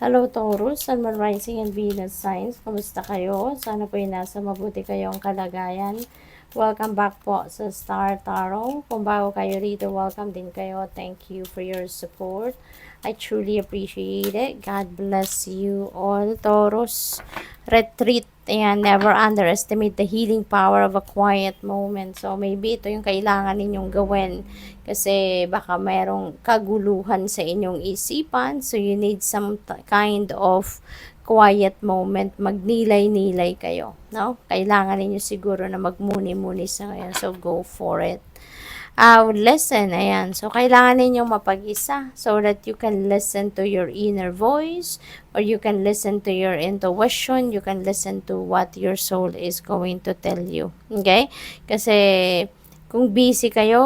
Hello Taurus, Sun, Moon, Rising, and Venus signs. Kumusta kayo? Sana po nasa mabuti kayong kalagayan. Welcome back po sa Star Tarot. Kung bago kayo rito, welcome din kayo. Thank you for your support. I truly appreciate it. God bless you all, Taurus. Retreat. Ayan, never underestimate the healing power of a quiet moment. So, maybe ito yung kailangan ninyong gawin. Kasi baka mayroong kaguluhan sa inyong isipan. So, you need some kind of quiet moment. Magnilay-nilay kayo. No? Kailangan ninyo siguro na magmuni-muni sa ngayon. So, go for it. Listen, ayan. So, kailangan ninyong mapag-isa so that you can listen to your inner voice or you can listen to your intuition, you can listen to what your soul is going to tell you. Okay? Kasi, kung busy kayo,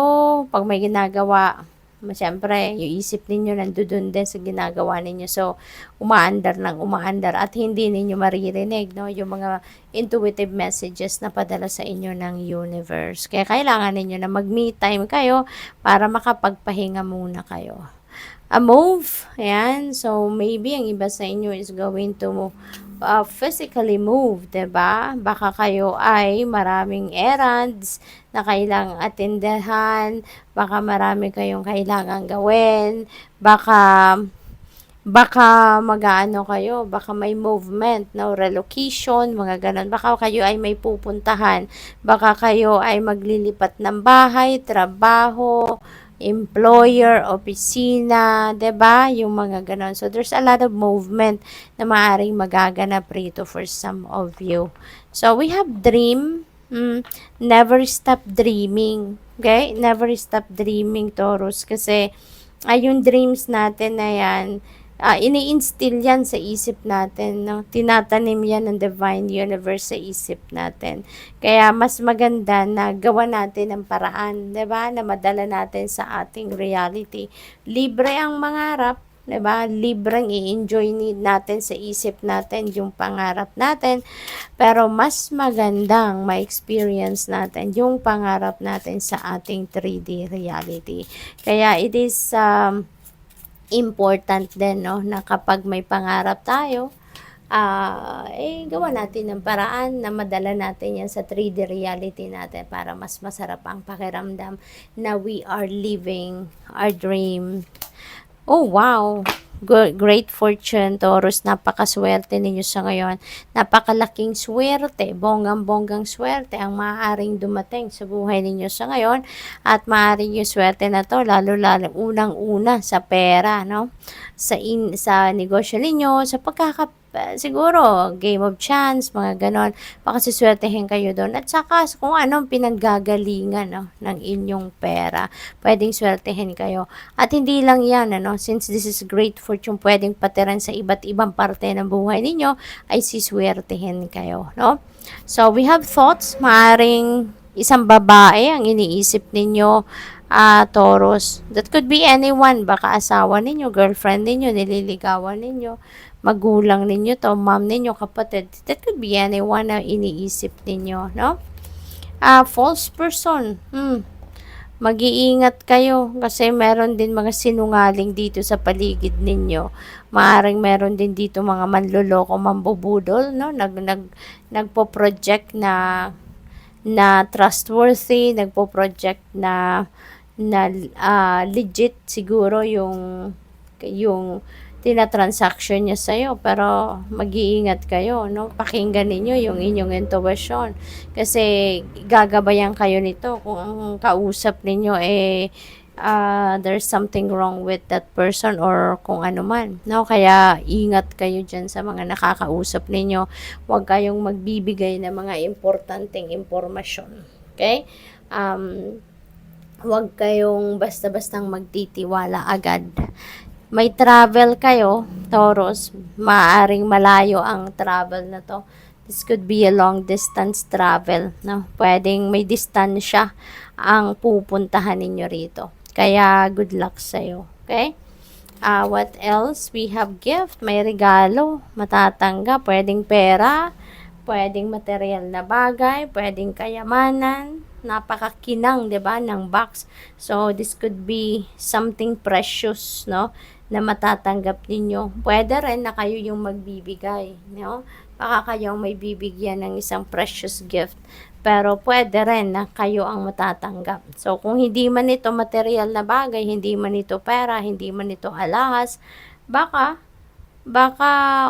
pag may ginagawa, siyempre, yung isip ninyo nandoon din sa ginagawa ninyo. So, umaandar at hindi ninyo maririnig, no? Yung mga intuitive messages na padala sa inyo ng universe. Kaya kailangan ninyo na mag-me time kayo para makapagpahinga muna kayo. A move, ayan. So, maybe ang iba sa inyo is going to physically move, diba? Baka kayo ay maraming errands na kailangang atendahan, baka marami kayong kailangang gawin, baka mag-aano kayo, baka may movement, no, relocation, mga ganun. Baka kayo ay may pupuntahan, baka kayo ay maglilipat ng bahay, trabaho, employer, opisina, 'di ba? Yung mga ganon. So there's a lot of movement na maaring magaganap rito for some of you. So we have dream, never stop dreaming. Okay? Never stop dreaming, Taurus, kasi yung dreams natin na yan, ini-instill yan sa isip natin, no? Tinatanim yan ng divine universe sa isip natin. Kaya mas maganda na gawa natin ang paraan, 'di ba? Na madala natin sa ating reality. Libre ang mangarap, 'di ba? Libreng i-enjoy natin sa isip natin yung pangarap natin. Pero mas magandang ma-experience natin yung pangarap natin sa ating 3D reality. Kaya it is important din, no, na kapag may pangarap tayo, gawa natin ng paraan na madala natin yan sa 3D reality natin para mas masarap ang pakiramdam na we are living our dream. Oh, wow! Great fortune, Taurus. Napakaswerte ninyo sa ngayon. Napakalaking swerte, bonggang-bonggang swerte ang maaaring dumating sa buhay ninyo sa ngayon. At maaaring yung swerte na to, lalo-lalo unang-una sa pera, no? Sa negosyo ninyo, sa siguro, game of chance, mga ganon. Baka siswertehin kayo doon. At saka, kung anong pinanggagalingan, no, ng inyong pera, pwedeng swertehin kayo. At hindi lang yan, ano, since this is great fortune, pwedeng patiran sa iba't ibang parte ng buhay ninyo, ay siswertehin kayo, no? So, we have thoughts, maaring isang babae ang iniisip ninyo, Taurus. That could be anyone, baka asawa ninyo, girlfriend ninyo, nililigawan ninyo, magulang ninyo to, mom ninyo, kapatid. That could be anyone na iniisip ninyo, no? False person. Mag-iingat kayo kasi meron din mga sinungaling dito sa paligid ninyo. Maaring meron din dito mga manloloko, mambubudol, no? Nagpo-project na trustworthy, nagpo-project na legit siguro yung tinatransaction niya sa'yo, pero mag-iingat kayo, no? Pakinggan ninyo yung inyong intuition kasi gagabayan kayo nito kung ang kausap ninyo there's something wrong with that person or kung ano man, no? Kaya ingat kayo dyan sa mga nakakausap ninyo. Huwag kayong magbibigay ng mga importanteng impormasyon, okay? Huwag kayong basta-bastang magtitiwala agad. May travel kayo, Taurus, maaaring malayo ang travel na to. This could be a long distance travel, no? Pwedeng may distansya ang pupuntahan ninyo rito. Kaya good luck sa'yo, okay? What else? We have gift, may regalo, matatanggap, pwedeng pera, pwedeng material na bagay, pwedeng kayamanan, napakakinang, 'di ba, ng box. So this could be something precious, no? na matatanggap ninyo. Pwede rin na kayo yung magbibigay, no? Baka kayo ang may bibigyan ng isang precious gift. Pero pwede rin na kayo ang matatanggap. So, kung hindi man ito material na bagay, hindi man ito pera, hindi man ito alahas, baka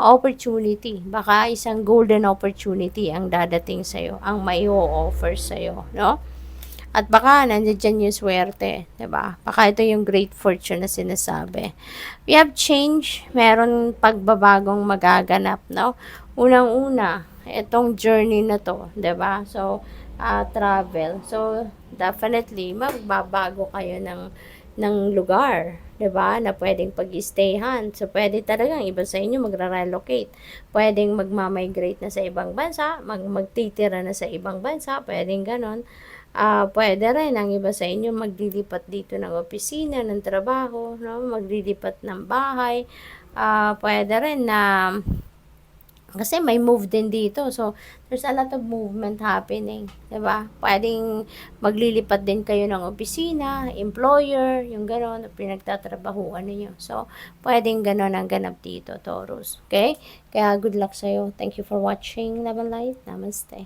opportunity, baka isang golden opportunity ang dadating sa'yo, ang mai-offer sa'yo, no? At baka nandiyan yung swerte, 'di ba? Baka ito yung great fortune na sinasabi. We have change, meron pagbabagong magaganap, no? Unang-una, itong journey na to, 'di ba? So, travel. So, definitely magbabago kayo ng lugar, 'di ba? Na pwedeng pag-stayhan. So, pwede talagang iba sa inyo magra-relocate. Pwedeng magma-migrate na sa ibang bansa, magtitira na sa ibang bansa, pwedeng ganon. Pwede rin ang iba sa inyo maglilipat dito ng opisina, ng trabaho, no? Maglilipat ng bahay. Pwede rin na kasi may move din dito. So, there's a lot of movement happening, 'di ba? Pwedeng maglilipat din kayo ng opisina, employer, yung gano'n, pinagtatrabahuan ninyo. So, pwedeng gano'n ang ganap dito, Taurus. Okay? Kaya good luck sa'yo. Thank you for watching. Love and light. Namaste.